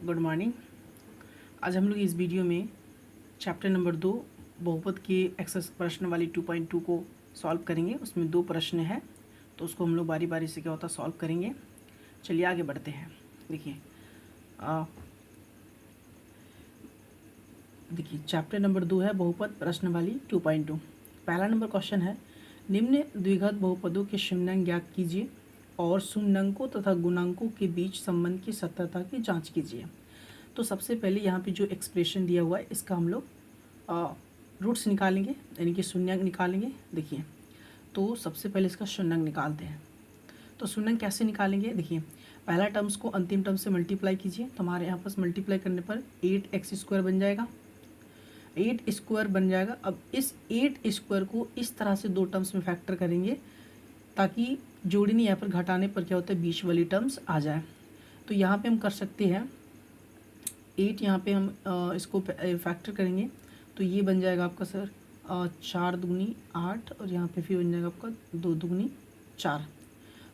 Good morning. आज हम लोग इस वीडियो में चैप्टर नंबर 2 बहुपद के एक्सरसाइज प्रश्न वाली 2.2 को सॉल्व करेंगे। उसमें 2 प्रश्न हैं तो उसको हम लोग बारी बारी से क्या होता है सॉल्व करेंगे। चलिए आगे बढ़ते हैं। देखिए चैप्टर नंबर 2 है बहुपद प्रश्न वाली 2.2। पहला नंबर क्वेश्चन है, निम्न द्विघात बहुपदों के शून्यांक ज्ञात कीजिए और शून्याङ्कों तथा गुणांकों के बीच संबंध की सत्यता की जांच कीजिए। तो सबसे पहले यहाँ पे जो एक्सप्रेशन दिया हुआ है इसका हम लोग रूट्स निकालेंगे, यानी कि शून्याङ्क निकालेंगे। देखिए तो सबसे पहले इसका शून्याङ्क निकालते हैं। तो शून्याङ्क कैसे निकालेंगे, देखिए पहला टर्म्स को अंतिम टर्म से मल्टीप्लाई कीजिए तो हमारे यहाँ पास मल्टीप्लाई करने पर 8x² बन जाएगा, 8² बन जाएगा। अब इस 8² को इस तरह से 2 टर्म्स में फैक्टर करेंगे ताकि जोड़ने यहाँ पर घटाने पर क्या होता है बीच वाली टर्म्स आ जाए। तो यहाँ पे हम कर सकते हैं 8, यहाँ पे हम इसको फैक्टर करेंगे तो ये बन जाएगा आपका सर 4 दूनी 8 और यहाँ पे फिर बन जाएगा आपका 2 दूनी 4।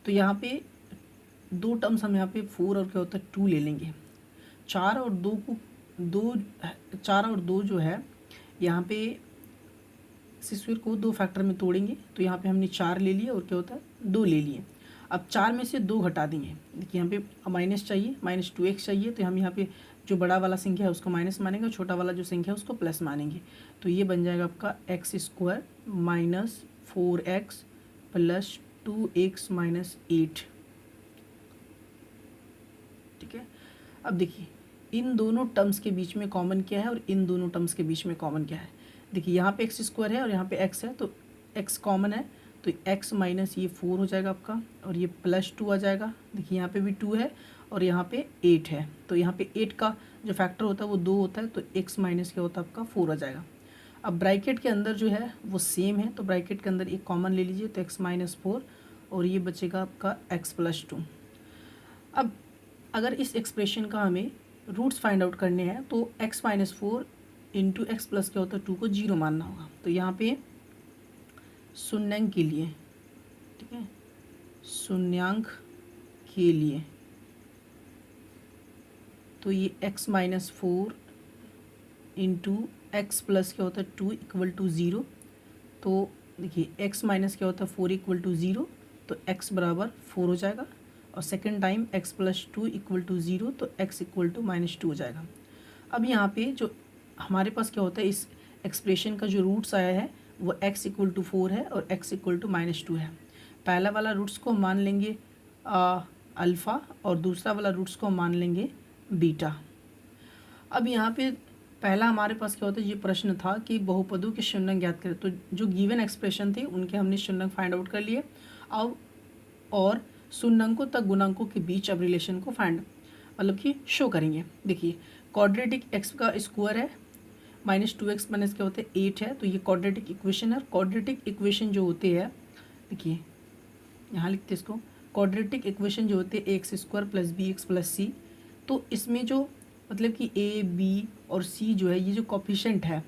तो यहाँ पे 2 टर्म्स हम यहाँ पे 4 और क्या होता है 2 ले लेंगे। 4 और 2 जो है यहाँ पे स्क्वायर को 2 फैक्टर में तोड़ेंगे तो यहाँ पे हमने 4 ले लिए और क्या होता है 2 ले लिए। अब 4 में से 2 घटा देंगे। देखिए यहाँ पे माइनस चाहिए, -2x चाहिए तो हम यहाँ पे जो बड़ा वाला संख्या है उसको माइनस मानेंगे और छोटा वाला जो संख्या है उसको प्लस मानेंगे। तो ये बन जाएगा आपका x² - 4x + 2x - 8। ठीक है। अब देखिए इन दोनों टर्म्स के बीच में कॉमन क्या है और इन दोनों टर्म्स के बीच में कॉमन क्या है। देखिए यहाँ पे x² है और यहाँ पे x है तो x कॉमन है तो x माइनस ये 4 हो जाएगा आपका और ये +2 आ जाएगा। देखिए यहाँ पे भी 2 है और यहाँ पे 8 है तो यहाँ पे 8 का जो फैक्टर होता है वो 2 होता है तो x माइनस क्या होता है आपका 4 आ जाएगा। अब ब्रैकेट के अंदर जो है वो सेम है तो ब्रैकेट के अंदर एक कॉमन ले लीजिए तो x - 4 और ये बचेगा आपका x + 2। अब अगर इस एक्सप्रेशन का हमें रूट्स फाइंड आउट करने हैं तो x - 4 × x प्लस क्या होता है 2 को 0 मानना होगा। तो यहाँ पे शून्याङ्क के लिए, ठीक है, शून्याङ्क के लिए तो ये x - 4 × x प्लस क्या होता है 2 = 0। तो देखिए x माइनस क्या होता है 4 = 0 तो x बराबर 4 हो जाएगा और सेकेंड टाइम x + 2 = 0 तो x = -2 हो जाएगा। अब यहाँ पे जो हमारे पास क्या होता है इस एक्सप्रेशन का जो रूट्स आया है वो x = 4 है और x = -2 है। पहला वाला रूट्स को मान लेंगे अल्फ़ा और दूसरा वाला रूट्स को मान लेंगे बीटा। अब यहाँ पे पहला हमारे पास क्या होता है ये प्रश्न था कि बहुपदों के शून्याङ्क ज्ञात करें। तो जो गिवन एक्सप्रेशन थे उनके हमने शून्याङ्क फाइंड आउट कर लिए। अब और शून्याङ्कों तक गुणांकों के बीच अब रिलेशन को मतलब कि शो करेंगे। देखिए क्वाड्रेटिक x का स्क्वायर है -2x माइनस क्या होता है 8 है तो ये क्वाड्रेटिक इक्वेशन है। क्वाड्रेटिक इक्वेशन जो होते हैं देखिए यहाँ लिखते हैं इसको, क्वाड्रेटिक इक्वेशन जो होते हैं ax² + bx + c। तो इसमें जो मतलब कि a b और c जो है ये जो कोफिशिएंट है,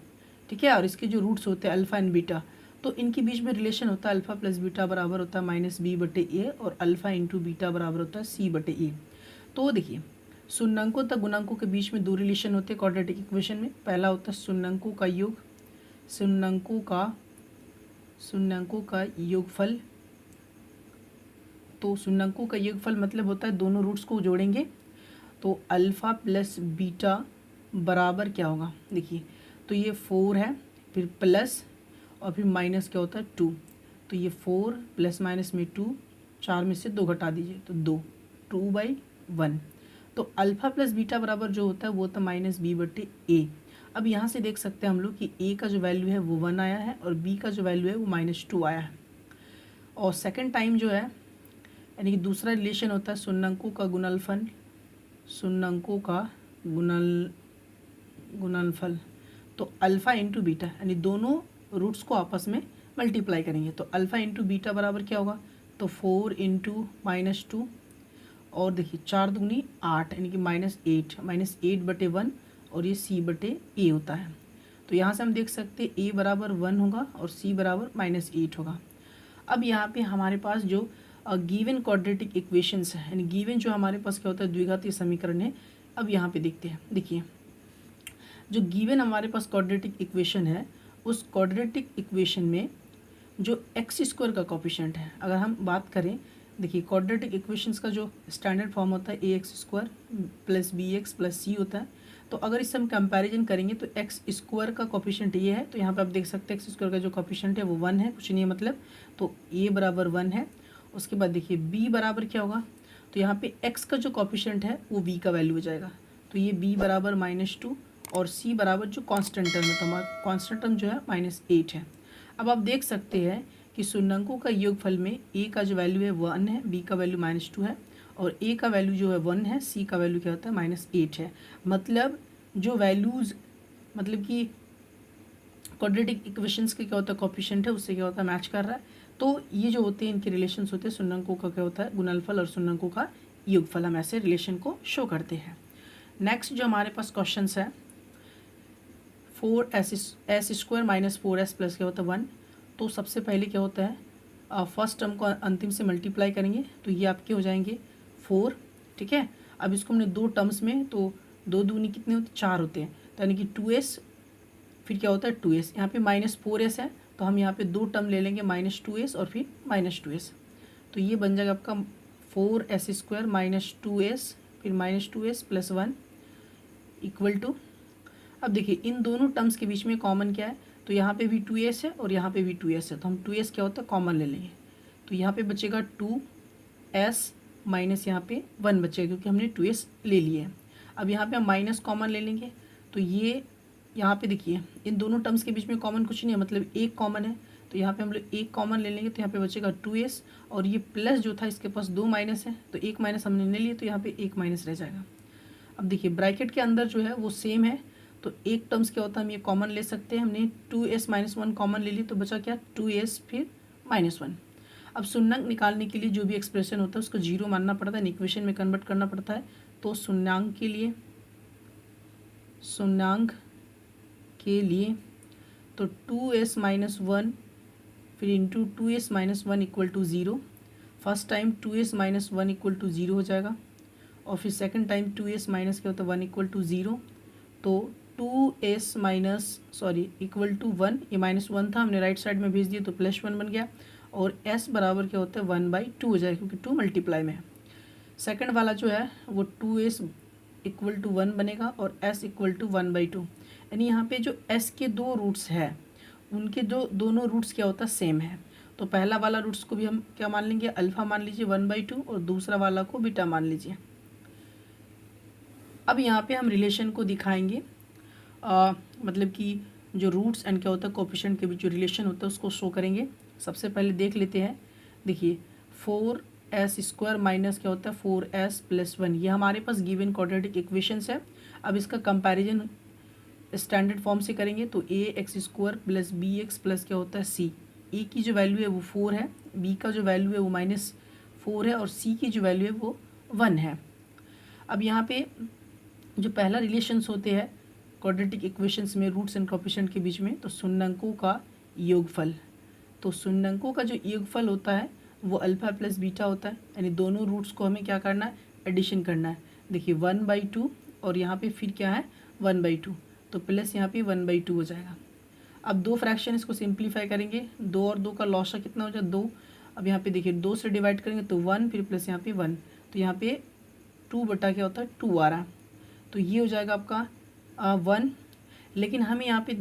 ठीक है, और इसके जो रूट्स होते हैं अल्फ़ा एंड बीटा तो इनके बीच में रिलेशन होता है अल्फ़ा + बीटा बराबर होता है -b/a और अल्फ़ा × बीटा बराबर होता है c/a। तो देखिए शून्याङ्कों तक गुणांकों के बीच में 2 रिलेशन होते हैं क्वाड्रेटिक इक्वेशन में। पहला होता है शून्याङ्कों का योग, शून्याङ्कों का योगफल। तो शून्याङ्कों का योगफल मतलब होता है दोनों रूट्स को जोड़ेंगे तो अल्फ़ा + बीटा बराबर क्या होगा, देखिए तो ये 4 है फिर प्लस और फिर माइनस क्या होता है 2 तो ये 4 ± में 2, 4 में से 2 घटा दीजिए तो 2/1। तो अल्फ़ा + बीटा बराबर जो होता है वो होता है -b/a। अब यहाँ से देख सकते हैं हम लोग कि a का जो वैल्यू है वो 1 आया है और b का जो वैल्यू है वो -2 आया है। और सेकंड टाइम जो है यानी कि दूसरा रिलेशन होता है शून्याङ्कों का गुणनफल, शून्याङ्कों का गुणनफल। तो अल्फ़ा × बीटा यानी दोनों रूट्स को आपस में मल्टीप्लाई करेंगे तो अल्फ़ा × बीटा बराबर क्या होगा तो 4 × -2 और देखिए 4 दूनी 8 यानी कि -8/1 और ये c/a होता है। तो यहाँ से हम देख सकते हैं a बराबर 1 होगा और c बराबर -8 होगा। अब यहाँ पे हमारे पास जो गिवन क्वाड्रेटिक इक्वेशंस है यानी गिवन जो हमारे पास क्या होता है द्विघातीय समीकरण है अब यहाँ पे देखते हैं, देखिए जो गिवन हमारे पास क्वाड्रेटिक इक्वेशन है, उस क्वाड्रेटिक इक्वेशन में जो एक्स स्क्वायर का कोफिशिएंट है, अगर हम बात करें, देखिए क्वाड्रेटिक इक्वेशंस का जो स्टैंडर्ड फॉर्म होता है A X square plus B X plus C होता है। तो अगर इससे हम कंपैरिजन करेंगे तो एक्स स्क्वायर का कोफिशिएंट ये है, तो यहाँ पे आप देख सकते हैं एक्स स्क्वायर का जो कोफिशिएंट है वो 1 है, कुछ नहीं है मतलब, तो ए बराबर 1 है। उसके बाद देखिए बी बराबर क्या होगा, तो यहाँ पे एक्स का जो कोफिशिएंट है वो बी का वैल्यू हो जाएगा, तो ये बी बराबर -2 और सी बराबर जो कांस्टेंट टर्म है, तो हमारा कांस्टेंट टर्म जो है -8 है। अब आप देख सकते हैं कि शून्यंकों का योगफल में ए का जो वैल्यू है 1 है, बी का वैल्यू -2 है और ए का वैल्यू जो है 1 है, सी का वैल्यू क्या होता है -8 है। मतलब जो वैल्यूज़, मतलब कि क्वाड्रेटिक इक्वेशंस के क्या होता है कोफिशिएंट है, उससे क्या होता है मैच कर रहा है। तो ये जो होते हैं इनके रिलेशंस होते हैं, शून्यंकों का क्या होता है गुणनफल और शून्यंकों का योगफल, हम ऐसे रिलेशन को शो करते हैं। नेक्स्ट जो हमारे पास क्वेश्चन है 4s² - 4s प्लस क्या होता है 1। तो सबसे पहले क्या होता है फर्स्ट टर्म को अंतिम से मल्टीप्लाई करेंगे तो ये आपके हो जाएंगे 4, ठीक है। अब इसको हमने दो टर्म्स में, तो 2 दूनी कितने होते हैं 4 होते हैं, तो यानी कि 2s, फिर क्या होता है 2s, यहाँ पे -4s है तो हम यहाँ पे दो टर्म ले लेंगे -2s और फिर -2s, तो ये बन जाएगा आपका 4s² - 2s फिर -2s प्लस 1 इक्वल टू, अब देखिए इन दोनों टर्म्स के बीच में कॉमन क्या है, तो यहाँ पे भी 2s है और यहाँ पे भी 2s है, तो हम 2s क्या होता है कॉमन ले लेंगे, तो यहाँ पे बचेगा 2s माइनस यहाँ पे 1 बचेगा क्योंकि हमने 2s ले लिए है। अब यहाँ पे हम माइनस कॉमन ले लेंगे, तो ये यहाँ पे देखिए इन दोनों टर्म्स के बीच में कॉमन कुछ नहीं है, मतलब एक कॉमन है, तो यहाँ पे हम लोग एक कॉमन ले लेंगे, तो यहाँ पे बचेगा 2s और ये प्लस जो था इसके पास 2 माइनस है, तो एक माइनस हमने ले लिया, तो यहाँ पे एक माइनस रह जाएगा। अब देखिए ब्रैकेट के अंदर जो है वो सेम है, तो एक टर्म्स क्या होता है हम ये कॉमन ले सकते हैं, हमने 2s - 1 कॉमन ले ली, तो बचा क्या 2s फिर -1। अब शून्यंक निकालने के लिए जो भी एक्सप्रेशन होता है उसको जीरो मानना पड़ता है, इक्वेशन में कन्वर्ट करना पड़ता है। तो शून्यंक के लिए तो 2s - 1 फिर into 2s - 1 equal to 0, first time 2s - 1 equal to 0 हो जाएगा और फिर सेकंड टाइम 2s माइनस क्या होता है 1 इक्वल टू 0, तो 2s इक्वल टू 1, ये -1 था हमने राइट साइड में भेज दिया तो +1 बन गया और s बराबर क्या होता है 1/2 हो जाएगा क्योंकि 2 मल्टीप्लाई में है। सेकंड वाला जो है वो 2s इक्वल टू 1 बनेगा और s इक्वल टू 1/2, यानी यहाँ पे जो s के दो रूट्स है उनके जो दोनों रूट्स क्या होता है सेम है। तो पहला वाला रूट्स को भी हम क्या मान लेंगे अल्फ़ा मान लीजिए 1/2 और दूसरा वाला को बीटा मान लीजिए। अब यहाँ पे हम रिलेशन को दिखाएंगे, मतलब कि जो रूट्स एंड क्या होता है कोफिशिएंट के बीच जो रिलेशन होता है उसको शो करेंगे। सबसे पहले देख लेते हैं, देखिए 4s² माइनस क्या होता है 4s प्लस 1, ये हमारे पास गिवन क्वाड्रेटिक इक्वेशंस है। अब इसका कंपैरिजन स्टैंडर्ड फॉर्म से करेंगे तो ax² प्लस bx प्लस क्या होता है c, a की जो वैल्यू है वो 4 है, b का जो वैल्यू है वो -4 है और c की जो वैल्यू है वो 1 है। अब यहाँ पे जो पहला रिलेशंस होते हैं क्वाड्रेटिक इक्वेशंस में रूट्स एंड कोफिशिएंट के बीच में, तो शून्यंकों का योगफल, तो शून्यंकों का जो योगफल होता है वो अल्फ़ा प्लस बीटा होता है, यानी दोनों रूट्स को हमें क्या करना है एडिशन करना है। देखिए 1/2 और यहाँ पे फिर क्या है 1/2, तो प्लस यहाँ पे 1/2 हो जाएगा। अब दो फ्रैक्शन इसको सिंप्लीफाई करेंगे, 2 और 2 का लॉसा कितना हो जाए 2। अब यहाँ पे देखिए 2 से डिवाइड करेंगे तो 1 फिर प्लस यहाँ पे 1, तो यहाँ पे 2 बटा क्या होता है 2 आ रहा है, तो ये हो जाएगा आपका 1। लेकिन हमें यहाँ पे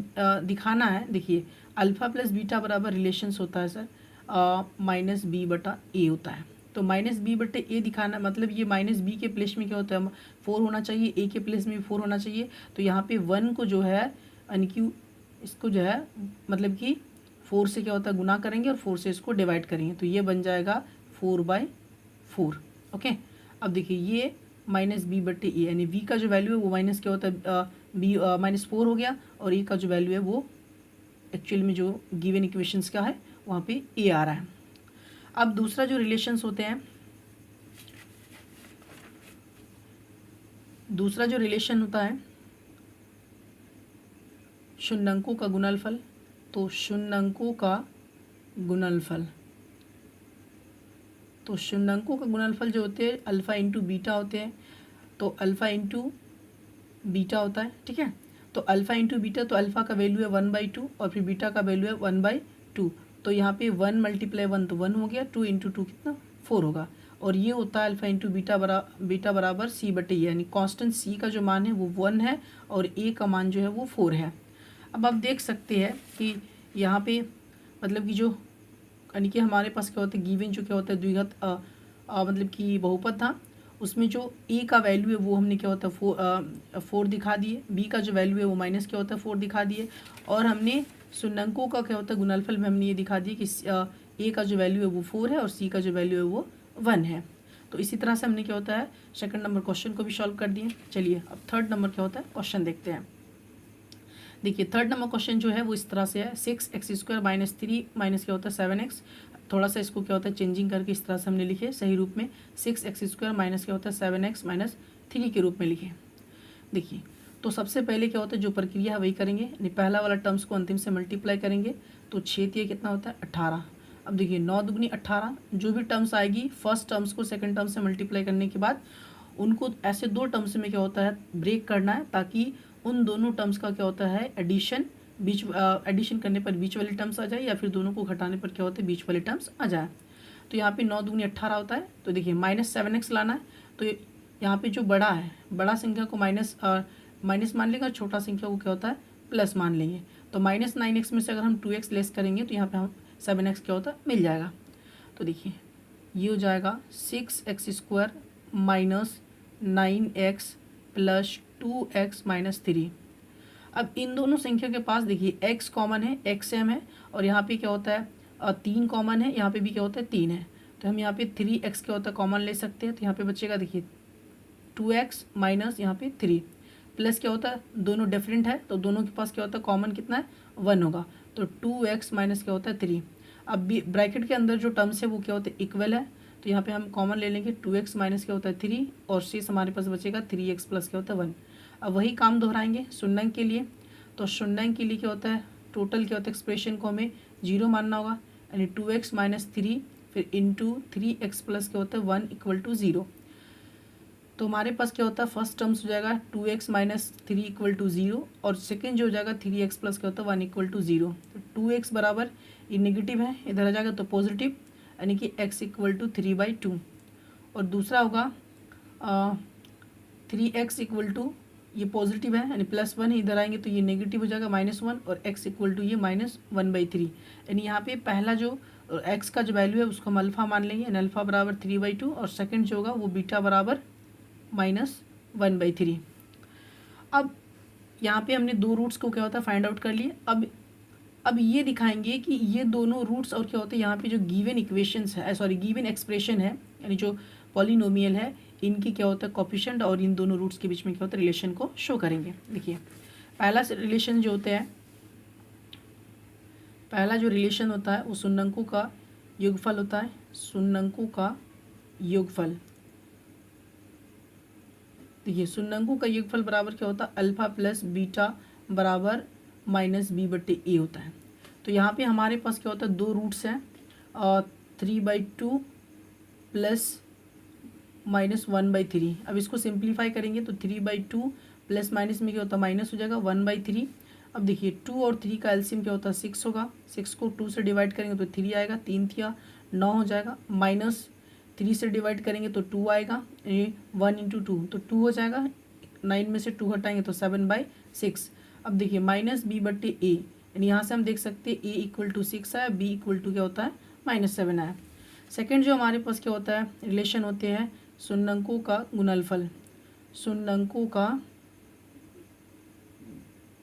दिखाना है, देखिए अल्फ़ा प्लस बीटा बराबर रिलेशंस होता है सर -b/a होता है, तो -b/a दिखाना, मतलब ये -b के प्लेस में क्या होता है 4 होना चाहिए, a के प्लेस में भी 4 होना चाहिए, तो यहाँ पे 1 को जो है इसको जो है मतलब कि 4 से क्या होता है गुना करेंगे और 4 से इसको डिवाइड करेंगे, तो ये बन जाएगा 4/4। ओके, अब देखिए ये -b/a, यानी v का जो वैल्यू है वो माइनस क्या होता है b -4 हो गया और a का जो वैल्यू है वो एक्चुअल में जो गिवन इक्वेशंस का है वहाँ पे a आ रहा है। अब दूसरा जो रिलेशंस होते हैं, दूसरा जो रिलेशन होता है शून्यंकों का गुणनफल, तो शून्यंकों का गुणनफल, तो शून्यंकों का गुणनफल जो होते हैं अल्फ़ा इंटू बीटा होते हैं। तो अल्फ़ा इंटू बीटा होता है, ठीक है। तो अल्फ़ा इंटू बीटा, तो अल्फ़ा का वैल्यू है 1/2 और फिर बीटा का वैल्यू है 1/2। तो यहाँ पे 1 × 1 तो 1 हो गया, 2 × 2 कितना 4 होगा। और ये होता है अल्फ़ा इंटू बीटा बराबर C/E, यानी कांस्टेंट C का जो मान है वो 1 है और A का मान जो है वो 4 है। अब आप देख सकते हैं कि यहाँ पे मतलब कि जो यानी कि हमारे पास क्या होता है गिवन जो क्या होता है द्विघात मतलब कि बहुपद था, उसमें जो ए का वैल्यू है वो हमने क्या होता है 4 दिखा दिए, बी का जो वैल्यू है वो माइनस क्या होता है 4 दिखा दिए, और हमने शून्यंकों का क्या होता है गुणनफल में हमने ये दिखा दिया कि ए का जो वैल्यू है वो 4 है और सी का जो वैल्यू है वो 1 है। तो इसी तरह से हमने क्या होता है सेकंड नंबर क्वेश्चन को भी सॉल्व कर दिए। चलिए अब थर्ड नंबर क्या होता है क्वेश्चन देखते हैं। देखिए थर्ड नंबर क्वेश्चन जो है वो इस तरह से है 6x² - 3 माइनस क्या होता है 7x। थोड़ा सा इसको क्या होता है चेंजिंग करके इस तरह से हमने लिखे सही रूप में 6x² माइनस क्या होता है 7x माइनस 3 के रूप में लिखे। देखिए तो सबसे पहले क्या होता है जो प्रक्रिया है वही करेंगे, यानी पहला वाला टर्म्स को अंतिम से मल्टीप्लाई करेंगे तो 6 × 3 कितना होता है 18। अब देखिए 9 दूनी 18, जो भी टर्म्स आएगी फर्स्ट टर्म्स को सेकंड टर्म से मल्टीप्लाई करने के बाद उनको ऐसे दो टर्म्स में क्या होता है ब्रेक करना है, ताकि उन दोनों टर्म्स का क्या होता है एडिशन करने पर बीच वाले टर्म्स आ जाए या फिर दोनों को घटाने पर क्या होता है बीच वाले टर्म्स आ जाए। तो यहाँ पे 9 दूनी 18 होता है। तो देखिए -7x लाना है, तो यहाँ पे जो बड़ा है बड़ा संख्या को माइनस मान लेगा, छोटा संख्या को क्या होता है प्लस मान लेंगे। तो -9x में से अगर हम 2x लेस करेंगे तो यहाँ पे हम 7x क्या होता है मिल जाएगा। तो देखिए ये हो जाएगा 6x² minus 9x plus 2x minus 3। अब इन दोनों संख्या के पास देखिए x कॉमन है, xm है, और यहाँ पे क्या होता है 3 कॉमन है, यहाँ पे भी क्या होता है 3 है। तो हम यहाँ पे 3x क्या होता है कॉमन ले सकते हैं। तो यहाँ पे बचेगा देखिए 2x माइनस यहाँ पे 3 प्लस क्या होता है दोनों डिफरेंट है तो दोनों के पास क्या होता है कॉमन कितना है 1 होगा। तो 2x माइनस क्या होता है 3। अब ब्रैकेट के अंदर जो टर्म्स है वो क्या होता है इक्वल है, तो यहाँ पे हम कॉमन ले लेंगे 2x माइनस क्या होता है 3 और शेष हमारे पास बचेगा 3x प्लस क्या होता है 1। अब वही काम दोहराएंगे शून्यंक के लिए। तो शून्यंक के लिए क्या होता है टोटल क्या होता है एक्सप्रेशन को हमें 0 मानना होगा, यानी 2x माइनस 3 फिर इंटू 3x प्लस क्या होता है 1 = 0। तो हमारे पास क्या होता है फर्स्ट टर्म्स हो जाएगा 2x माइनस 3 = 0 और सेकेंड जो हो जाएगा 3x प्लस क्या होता है 1 = 0। तो 2x बराबर ये नेगेटिव है, इधर आ जाएगा तो पॉजिटिव, यानी कि x = 3/2। और दूसरा होगा 3x = ये पॉजिटिव है यानी +1 इधर आएंगे तो ये नेगेटिव हो जाएगा -1 और x = ये -1/3। यानी यहाँ पे पहला जो x का जो वैल्यू है उसको हम अल्फ़ा मान लेंगे, यानी अल्फ़ा बराबर 3/2 और सेकंड जो होगा वो बीटा बराबर -1/3। अब यहाँ पे हमने दो रूट्स को क्या होता है फाइंड आउट कर लिए। अब ये दिखाएंगे कि ये दोनों रूट्स और क्या होते हैं यहाँ पे जो गिवन इक्वेशंस है गिवन एक्सप्रेशन है यानी जो पॉलिनोमियल है इनकी क्या होता है कोफिशिएंट और इन दोनों रूट्स के बीच में क्या होता है रिलेशन को शो करेंगे। देखिए पहला रिलेशन जो होता है पहला जो रिलेशन होता है वो शून्यंकों का योगफल होता है, शून्यंकों का योगफल। देखिए शून्यंकों का योगफल बराबर क्या होता है अल्फा प्लस बीटा बराबर -b/a होता है। तो यहाँ पे हमारे पास क्या होता है दो रूट्स हैं 3/2 प्लस -1/3। अब इसको सिंप्लीफाई करेंगे तो 3/2 प्लस माइनस में क्या होता है माइनस हो जाएगा 1/3। अब देखिए 2 और 3 का एलसीएम क्या होता है 6 होगा, 6 को 2 से डिवाइड करेंगे तो 3 आएगा, 3 × 9 हो जाएगा, -3 से डिवाइड करेंगे तो 2 आएगा, 1 × 2 तो 2 हो जाएगा, 9 में से 2 हटाएंगे तो 7/6। अब देखिए -b/a यानी यहाँ से हम देख सकते हैं a = 6 आया, b = क्या होता है -7 आया। सेकेंड जो हमारे पास क्या होता है रिलेशन होते हैं शून्यंकों का गुणनफल, शून्यंकों का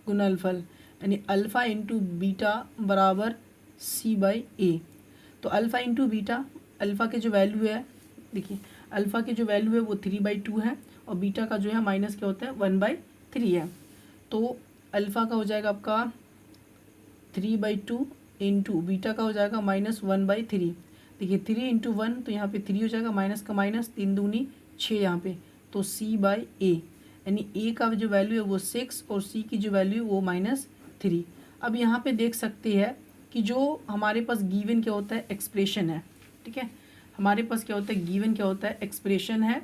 गुणनफल यानी अल्फ़ा इंटू बीटा बराबर c/a। तो अल्फ़ा इंटू बीटा, अल्फ़ा के जो वैल्यू है देखिए अल्फ़ा की जो वैल्यू है वो 3/2 है और बीटा का जो है माइनस क्या होता है 1/3 है। तो अल्फ़ा का हो जाएगा आपका 3/2 इंटू बीटा का हो जाएगा -1/3। देखिए 3 × 1 तो यहाँ पे 3 हो जाएगा, माइनस का माइनस, 3 दूनी 6 यहाँ पे, तो c/a यानी a का जो वैल्यू है वो 6 और c की जो वैल्यू है वो -3। अब यहाँ पे देख सकते हैं कि जो हमारे पास गिवन क्या होता है एक्सप्रेशन है, ठीक है, हमारे पास क्या होता है गिवन क्या होता है एक्सप्रेशन है,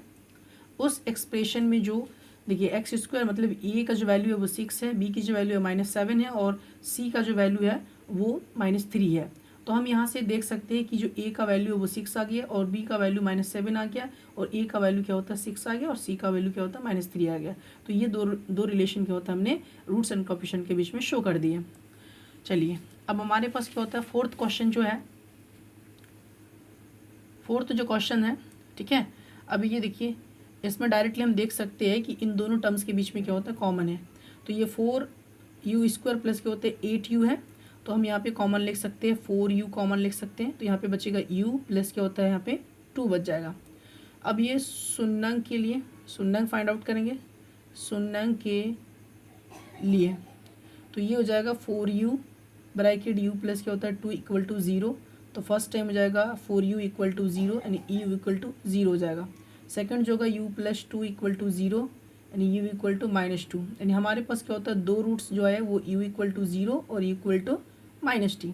उस एक्सप्रेशन में जो देखिए एक्स स्क्वायर मतलब ए का जो वैल्यू है वो 6 है, बी की जो वैल्यू है -7 है और सी का जो वैल्यू है वो -3 है। तो हम यहाँ से देख सकते हैं कि जो ए का वैल्यू है वो 6 आ गया और बी का वैल्यू -7 आ गया और ए का वैल्यू क्या होता है 6 आ गया और सी का वैल्यू क्या होता है -3 आ गया। तो ये दो रिलेशन क्या होता है हमने रूट्स एंड कोएफिशिएंट के बीच में शो कर दिए। चलिए अब हमारे पास क्या होता है फोर्थ क्वेश्चन जो है, फोर्थ जो क्वेश्चन है, ठीक है। अब ये देखिए इसमें डायरेक्टली हम देख सकते हैं कि इन दोनों टर्म्स के बीच में क्या होता है कॉमन है। तो ये 4u² प्लस क्या होते हैं 8u है, तो हम यहाँ पे कॉमन लिख सकते हैं 4u कॉमन लिख सकते हैं। तो यहाँ पे बचेगा u प्लस क्या होता है यहाँ पे 2 बच जाएगा। अब ये शून्यंक के लिए शून्यंक फाइंड आउट करेंगे, शून्यंक के लिए तो ये हो जाएगा 4u ब्रैकेट u प्लस क्या होता है 2 = 0। तो फर्स्ट टाइम हो जाएगा 4u = 0 यानी u = 0 हो जाएगा। सेकंड जो होगा u + 2 = 0 यानी u = -2। यानी हमारे पास क्या होता है दो रूट्स जो है वो u = 0 और u = -2।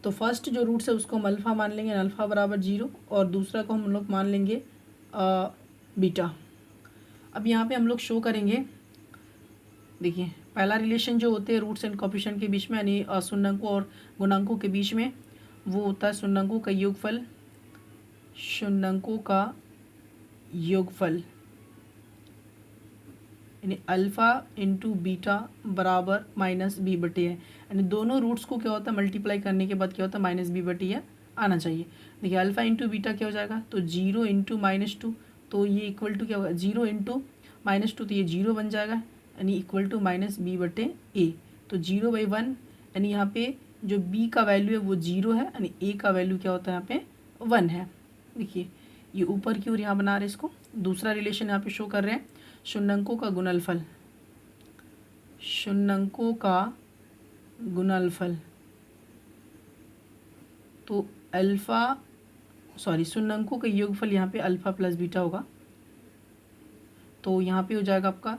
तो फर्स्ट जो रूट्स है उसको हम अल्फ़ा मान लेंगे, अल्फ़ा बराबर 0 और दूसरा को हम लोग मान लेंगे बीटा। अब यहाँ पे हम लोग शो करेंगे, देखिए पहला रिलेशन जो होते हैं रूट्स एंड कोएफिशिएंट के बीच में यानी शून्यंकों और गुणांकों के बीच में वो होता है शून्यंकों का योगफल, शून्यंकों का योगफल यानी अल्फ़ा इंटू बीटा बराबर -b/a है। यानी दोनों रूट्स को क्या होता है मल्टीप्लाई करने के बाद क्या होता है -b/a आना चाहिए। देखिए अल्फ़ा इंटू बीटा क्या हो जाएगा तो 0 इंटू -2, तो ये इक्वल टू क्या होगा 0 इंटू -2 तो ये 0 बन जाएगा यानी इक्वल टू -b/a। तो 0/1 यानी यहाँ पे जो b का वैल्यू है वो 0 है यानी a का वैल्यू क्या होता है यहाँ पे 1 है। देखिए ये ऊपर की ओर यहाँ बना रहे इसको। दूसरा रिलेशन यहाँ पे शो कर रहे हैं शून्यंकों का गुणनफल, शून्यंकों का गुणनफल तो शून्यंकों का योगफल यहाँ पे अल्फ़ा प्लस बीटा होगा। तो यहाँ पे हो जाएगा आपका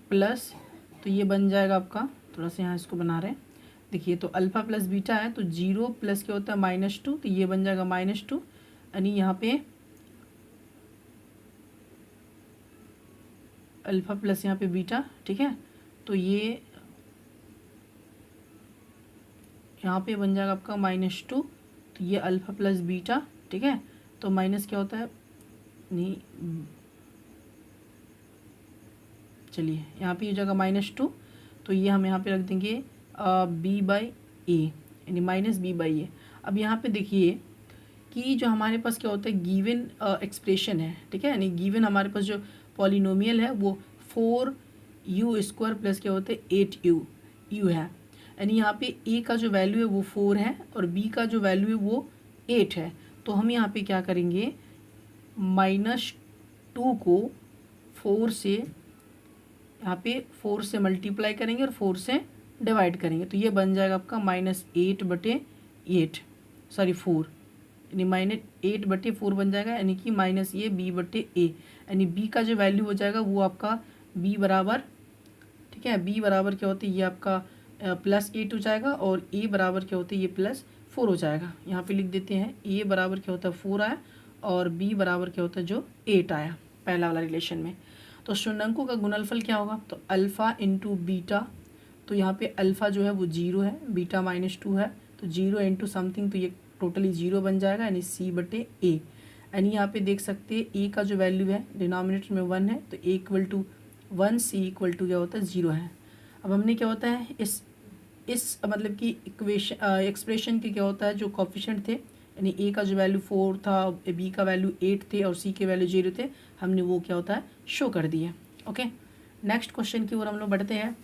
प्लस, तो ये बन जाएगा आपका, थोड़ा सा यहाँ इसको बना रहे हैं। देखिए तो अल्फ़ा प्लस बीटा है तो 0 प्लस क्या होता है -2, तो ये बन जाएगा -2 यानी यहाँ पे अल्फ़ा प्लस यहाँ पे बीटा, ठीक है। तो ये यहाँ पे बन जाएगा आपका -2, तो ये अल्फ़ा प्लस बीटा, ठीक है। तो माइनस क्या होता है नहीं, चलिए यहाँ पे हो जाएगा -2, तो ये हम यहाँ पे रख देंगे b/a यानी -b/a। अब यहाँ पे देखिए कि जो हमारे पास क्या होता है गिवन एक्सप्रेशन है, ठीक है, यानी गिवन हमारे पास जो पॉलिनोमियल है वो 4u² प्लस क्या होता है 8u है। यानी यहाँ पे a का जो वैल्यू है वो 4 है और b का जो वैल्यू है वो 8 है। तो हम यहाँ पे क्या करेंगे -2 को 4 से यहाँ पे 4 से मल्टीप्लाई करेंगे और 4 से डिवाइड करेंगे। तो ये बन जाएगा आपका -8/8 सॉरी 4 यानी -8/4 बन जाएगा यानी कि -b/a यानी b का जो वैल्यू हो जाएगा वो आपका b बराबर, ठीक है, b बराबर क्या होता है ये आपका +8 हो जाएगा और a बराबर क्या होता है ये +4 हो जाएगा। यहाँ पे लिख देते हैं a बराबर क्या होता है 4 आया और b बराबर क्या होता है जो 8 आया पहला वाला रिलेशन में। तो शून्यंकों का गुणनफल क्या होगा तो अल्फ़ा इंटू बीटा, तो यहाँ पे अल्फ़ा जो है वो 0 है, बीटा -2 है, तो 0 इंटू समथिंग तो ये टोटली 0 बन जाएगा यानी c/a। यानी यहाँ पे देख सकते हैं a का जो वैल्यू है डिनोमिनेटर में 1 है तो a = 1, c = क्या होता है 0 है। अब हमने क्या होता है इस मतलब कि एक्सप्रेशन के क्या होता है जो कोएफिशिएंट थे यानी a का जो वैल्यू 4 था, b का वैल्यू 8 थे और c के वैल्यू 0 थे, हमने वो क्या होता है शो कर दिए। ओके, नेक्स्ट क्वेश्चन की ओर हम लोग बढ़ते हैं।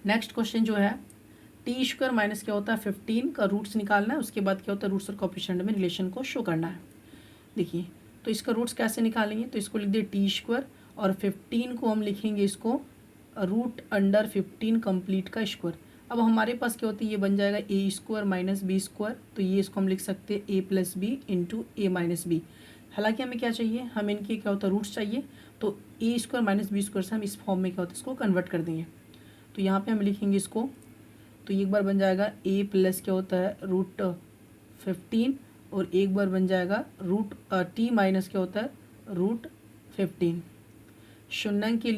नेक्स्ट क्वेश्चन जो है t² माइनस क्या होता है 15 का रूट्स निकालना है, उसके बाद क्या होता है रूट्स और कोएफिशिएंट में रिलेशन को शो करना है। देखिए तो इसका रूट्स कैसे निकालेंगे तो इसको लिख दिए t² और 15 को हम लिखेंगे इसको √15 कंप्लीट का स्क्वायर। अब हमारे पास क्या होती है ये बन जाएगा a² - b², तो ये इसको हम लिख सकते हैं a + b into a - b। हालांकि हमें क्या चाहिए, हमें इनके क्या होता है रूट्स चाहिए, तो a² - b² से हम इस फॉर्म में क्या होता है इसको कन्वर्ट कर देंगे। तो यहाँ पे हम लिखेंगे इसको, तो एक बार बन जाएगा a प्लस क्या होता है √15 और एक बार बन जाएगा रूट टी माइनस क्या होता है रूट 15। शून्यांक के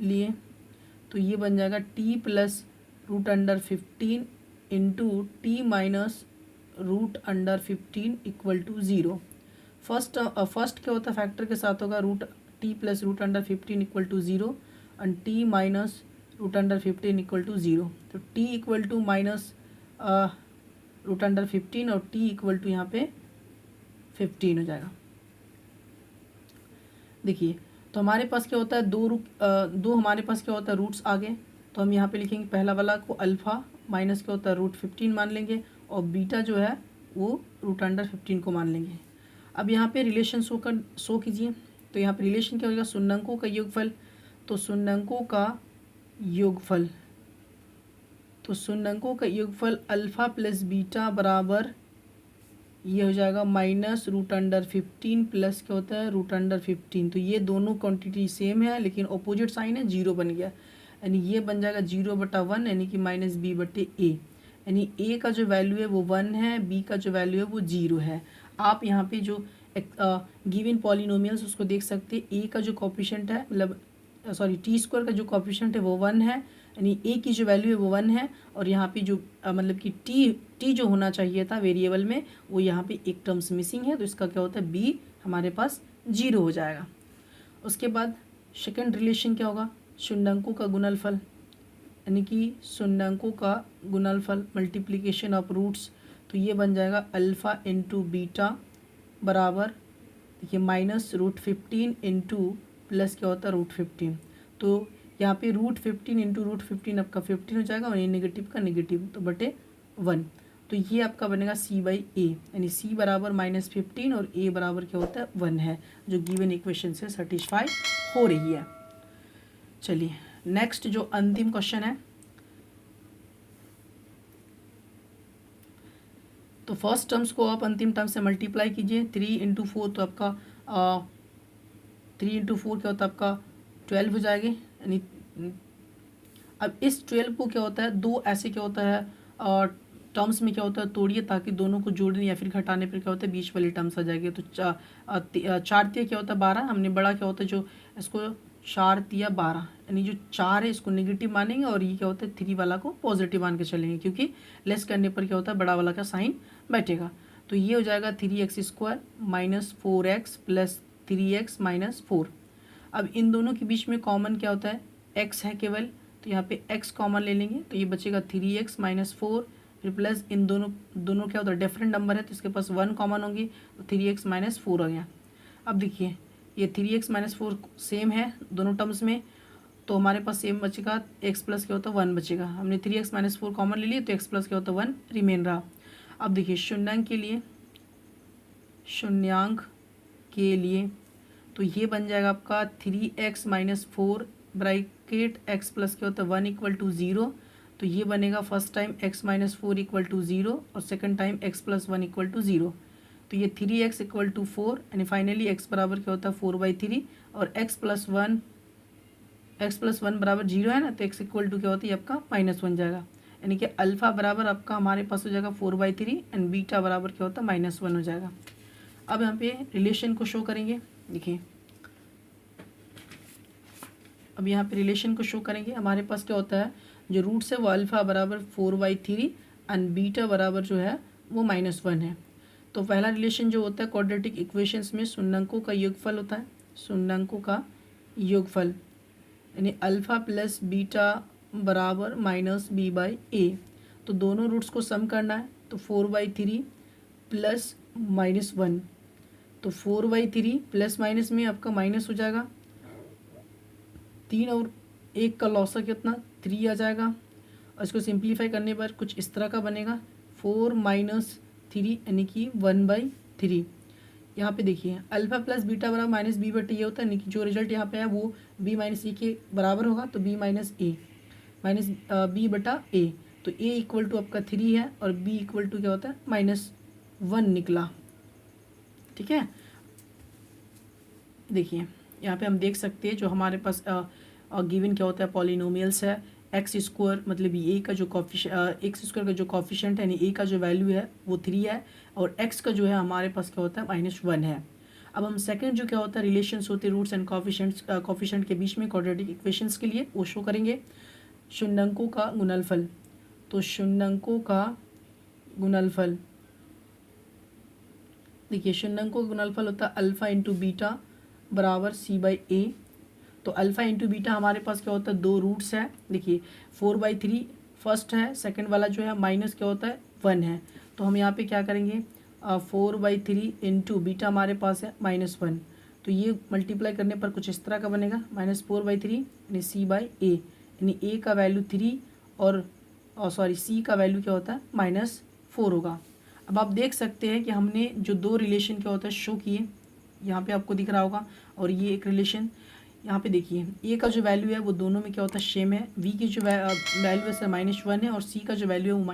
लिए तो ये बन जाएगा T plus root under 15 into T minus root under 15 equal to 0। First क्या होता है फैक्टर के साथ होगा root T plus root under 15 equal to 0 and T minus root under 15 equal to 0। तो T equal to minus root under 15 और T equal to यहाँ पे 15 हो जाएगा। देखिए तो हमारे पास क्या होता है दो हमारे पास क्या होता है रूट्स आ गए, तो हम यहाँ पे लिखेंगे पहला वाला को अल्फ़ा माइनस क्या होता है रूट 15 मान लेंगे और बीटा जो है वो रूट अंडर 15 को मान लेंगे। अब यहाँ पे रिलेशन शो कीजिए। तो यहाँ पे रिलेशन क्या होगा शून्यंकों का योगफल। तो शून्यंकों का योगफल अल्फ़ा प्लस बीटा बराबर ये हो जाएगा माइनस रूट अंडर 15 प्लस क्या होता है रूट अंडर 15। तो ये दोनों क्वांटिटी सेम है लेकिन ऑपोजिट साइन है, जीरो बन गया, यानी ये बन जाएगा 0/1 यानी कि माइनस बी बटे ए। यानी ए का जो वैल्यू है वो 1 है, बी का जो वैल्यू है वो 0 है। आप यहाँ पे जो गिवन पॉलिनोमियल्स उसको देख सकते हैं। ए का जो कोफिशिएंट है मतलब टी स्क्वायर का जो कोफिशिएंट है वो 1 है, यानी ए की जो वैल्यू है वो 1 है और यहाँ पे जो मतलब कि टी जो होना चाहिए था वेरिएबल में वो यहाँ पे एक टर्म्स मिसिंग है, तो इसका क्या होता है बी हमारे पास 0 हो जाएगा। उसके बाद सेकंड रिलेशन क्या होगा शून्यंकों का गुणनफल, यानी कि शून्यंकों का गुणनफल मल्टीप्लिकेशन ऑफ रूट्स। तो ये बन जाएगा अल्फ़ा इंटू बीटा बराबर देखिए माइनस रूट 15 इंटू प्लस क्या होता है रूट 15। तो यहाँ पे रूट 15 इंटू रूट 15 आपका 15 हो जाएगा और ये नेगेटिव का नेगेटिव तो बटे 1। तो ये आपका बनेगा c बाई ए, यानी c बराबर -15 और a बराबर क्या होता है 1 है, जो गिवन इक्वेशन से सेटिस्फाई हो रही है। चलिए नेक्स्ट जो अंतिम क्वेश्चन है, तो फर्स्ट टर्म्स को आप अंतिम टर्म से मल्टीप्लाई कीजिए। 3 इंटू 4 तो आपका 3 इंटू 4 क्या होता है आपका 12 हो जाएगी। यानी अब इस 12 को क्या होता है दो ऐसे क्या होता है टर्म्स में क्या होता है तोड़िए ताकि दोनों को जोड़ने या फिर घटाने पर क्या होता है बीच वाली टर्म्स आ जाएगी। तो 4 तिया क्या होता है 12, हमने बड़ा क्या होता है जो इसको 4 तिया 12, यानी जो 4 है इसको नेगेटिव मानेंगे और ये क्या होता है 3 वाला को पॉजिटिव मान के चलेंगे, क्योंकि लेस करने पर क्या होता है बड़ा वाला का साइन बैठेगा। तो ये हो जाएगा 3x² minus 4x plus 3x minus 4। अब इन दोनों के बीच में कॉमन क्या होता है x है केवल, तो यहाँ पे x कॉमन ले लेंगे तो ये बचेगा 3x माइनस 4 फिर प्लस इन दोनों क्या होता है डिफरेंट नंबर है तो इसके पास 1 कॉमन होंगी तो 3x माइनस 4 हो गया। अब देखिए ये 3x माइनस 4 सेम है दोनों टर्म्स में, तो हमारे पास सेम बचेगा x प्लस क्या होता है 1 बचेगा। हमने 3x माइनस 4 कॉमन ले लिया तो x प्लस क्या होता है 1 रिमेन रहा। अब देखिए शून्यांक के लिए तो ये बन जाएगा आपका 3x minus 4 bracket x plus क्या होता है 1 इक्वल टू 0। तो ये बनेगा first time x minus 4 equal to 0 और second time x plus 1 equal to 0। तो ये 3x इक्वल टू 4 यानी फाइनली x बराबर क्या होता है 4/3 और x प्लस 1 बराबर 0 है ना, तो x इक्वल टू क्या होता है आपका -1 जाएगा, यानी कि अल्फ़ा बराबर आपका हमारे पास हो जाएगा 4/3 एंड बीटा बराबर क्या होता है -1 हो जाएगा। अब यहाँ पे रिलेशन को शो करेंगे। देखिए अब यहाँ पे रिलेशन को शो करेंगे, हमारे पास क्या होता है जो रूट्स है वो अल्फ़ा बराबर 4/3 एंड बीटा बराबर जो है वो -1 है। तो पहला रिलेशन जो होता है क्वाड्रेटिक इक्वेशंस में शून्यंकों का योगफल होता है, शून्यंकों का योगफल यानी अल्फ़ा प्लस बीटा बराबर -b/a। तो दोनों रूट्स को सम करना है तो 4/3 प्लस -1, तो 4/3 प्लस माइनस में आपका माइनस हो जाएगा, 3 और 1 का लॉसा कितना 3 आ जाएगा और इसको सिंप्लीफाई करने पर कुछ इस तरह का बनेगा 4 - 3 यानी कि 1/3। यहाँ पे देखिए अल्फ़ा प्लस बीटा बराबर -b/a ये होता है, यानी कि जो रिजल्ट यहाँ पे है वो b - a के बराबर होगा, तो b - a माइनस b/a। तो a इक्वल टू आपका 3 है और b इक्वल टू क्या होता है -1 निकला। ठीक है, देखिए यहाँ पे हम देख सकते हैं जो हमारे पास गिवन क्या होता है पॉलिनोमियल्स है एक्स स्क्वायर मतलब ए का जो एक्स स्क्वायर का जो कॉफिशेंट है यानी ए का जो वैल्यू है वो 3 है और एक्स का जो है हमारे पास क्या होता है -1 है। अब हम सेकंड जो क्या होता है रिलेशंस होते हैं रूट्स एंड कॉफिशेंट के बीच में क्वाड्रेटिक इक्वेशंस के लिए वो शो करेंगे। शून्यंकों का गुणनफल, तो शून्यंकों का गुणनफल देखिए शून्यंकों का गुणनफल होता है अल्फ़ा इंटू बीटा बराबर c/a। तो अल्फ़ा इंटू बीटा हमारे पास क्या होता है 2 रूट्स है। देखिए 4/3 फर्स्ट है, सेकंड वाला जो है माइनस क्या होता है 1 है। तो हम यहाँ पे क्या करेंगे 4/3 इंटू बीटा हमारे पास है -1। तो ये मल्टीप्लाई करने पर कुछ इस तरह का बनेगा -4/3 यानी c/a यानी a का वैल्यू 3 और c का वैल्यू क्या होता है -4 होगा। अब आप देख सकते हैं कि हमने जो 2 रिलेशन क्या होता है शो किए, यहाँ पे आपको दिख रहा होगा। और ये एक रिलेशन यहाँ पे देखिए ए का जो वैल्यू है वो दोनों में क्या होता है सेम है, वी की जो वैल्यू है -1 है और सी का जो वैल्यू है वो